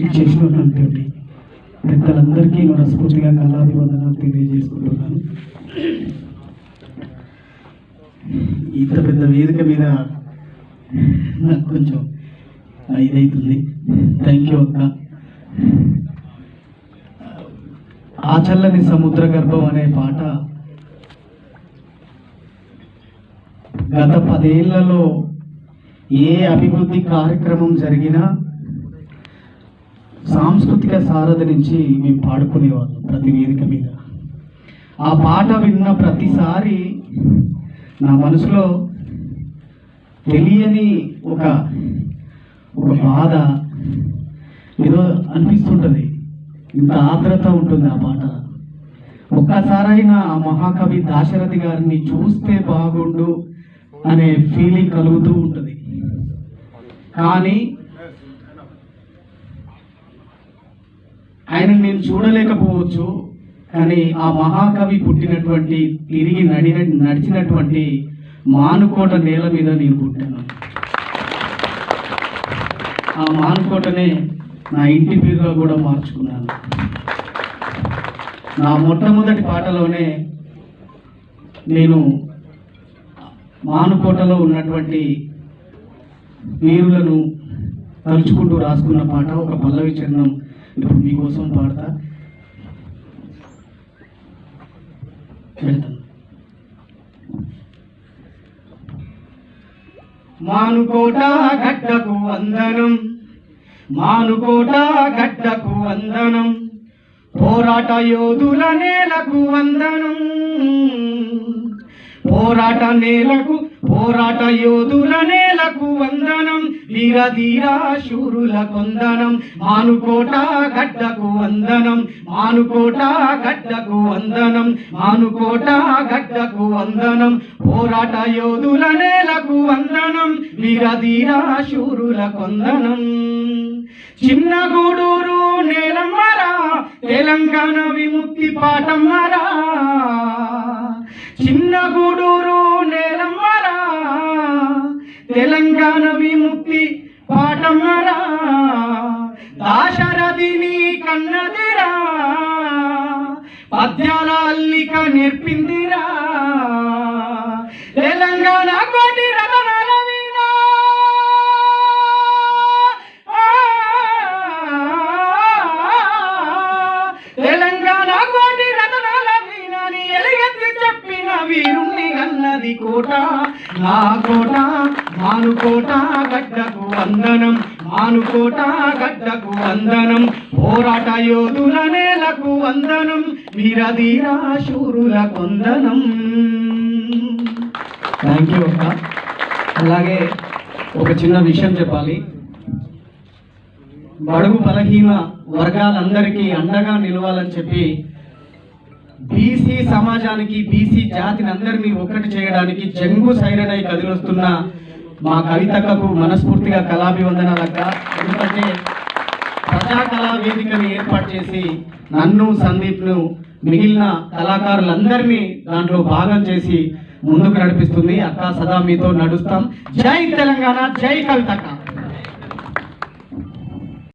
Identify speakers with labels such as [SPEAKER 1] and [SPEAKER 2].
[SPEAKER 1] ఇచ్చేసినటువంటి పెద్దలందరికీ మనస్ఫూర్తిగా కళాభివందనాలు తెలియజేసుకుంటున్నాను. ఇంత పెద్ద వేదిక మీద నాకు కొంచెం ఇదవుతుంది. థ్యాంక్ యూ అక్క. ఆ చల్లని సముద్ర గర్భం అనే పాట గత 10 ఏళ్లలో ఏ అభివృద్ధి కార్యక్రమం జరిగినా సాంస్కృతిక సారథి నుంచి మేము పాడుకునేవాళ్ళం ప్రతి వేదిక మీద. ఆ పాట విన్న ప్రతిసారి నా మనసులో తెలియని ఒక బాధ ఏదో అనిపిస్తుంటుంది. ఇంత ఆర్ద్రత ఉంటుంది ఆ పాట. ఒక్కసారైనా ఆ మహాకవి దాశరథి గారిని చూస్తే బాగుండు అనే ఫీలింగ్ కలుగుతూ ఉంటుంది. కానీ ఆయన నేను చూడలేకపోవచ్చు, కానీ ఆ మహాకవి పుట్టినటువంటి తిరిగి నడిచినటువంటి మానుకోట నేల మీద నేను పుట్టాను. ఆ మానుకోటనే నా ఇంటి పేరుగా కూడా మార్చుకున్నాను. నా మొట్టమొదటి పాటలోనే నేను మానుకోటలో ఉన్నటువంటి వీరులను తలుచుకుంటూ రాసుకున్న పాట ఒక పల్లవి చరణం ఇప్పుడు మీకోసం పాడతా. మానుకోట గడ్డకు వందనం, మానుకోట గడ్డకు వందనం, పోరాట యోధుల నేలకు వందనం, పోరాట యోధుల నేలకు వందనం, వీరధీరా శూరుల కొందనం. మానుకోట గడ్డకు వందనం, మానుకోట గడ్డకు వందనం, మానుకోట గడ్డకు వందనం, పోరాట యోధుల నేలకు వందనం, వీరధీరా శూరుల కొందనం. చిన్న గూడూరు నేలమ్మరా, తెలంగాణ విముక్తి పాటమ్మరా, చిన్న గూడూరు నేలమ్మరా, తెలంగాణ విముక్తి పాటమ్మరా, దాశరథిని కన్నదిరా, పద్యాల అల్లిక నేర్పిందిరా, తెలంగాణ కోటి రతనాల వీణ, తెలంగాణ కోటి రతనాల వీణని ఎలుగెత్తి చెప్పిన వీరుణ్ణి అన్నది కోట, నా కోట. మానుకోట గడ్డకు వందనం, మానుకోట గడ్డకు వందనం, పోరాట యోధుల నేలకు వందనం, వీరధీరా శూరుల కొందనం. థ్యాంక్ యూ అక్క. అలాగే ఒక చిన్న విషయం చెప్పాలి. బడుగు బలహీన వర్గాలందరికీ అండగా నిలవాలని చెప్పి బీసీ సమాజానికి, బీసీ జాతిని అందరినీ ఒక్కటి చేయడానికి చెంగు సైరనై కదిలొస్తున్న మా కవితకు మనస్ఫూర్తిగా కళాభివందనాలక్క. ఎందుకంటే ప్రజా కళా వేదికని ఏర్పాటు చేసి నన్ను, సందీప్ను, మిగిలిన కళాకారులందరినీ దాంట్లో భాగం చేసి ముందుకు నడిపిస్తుంది అక్క. సదా మీతో నడుస్తాం. జై తెలంగాణ, జై కవితక్క.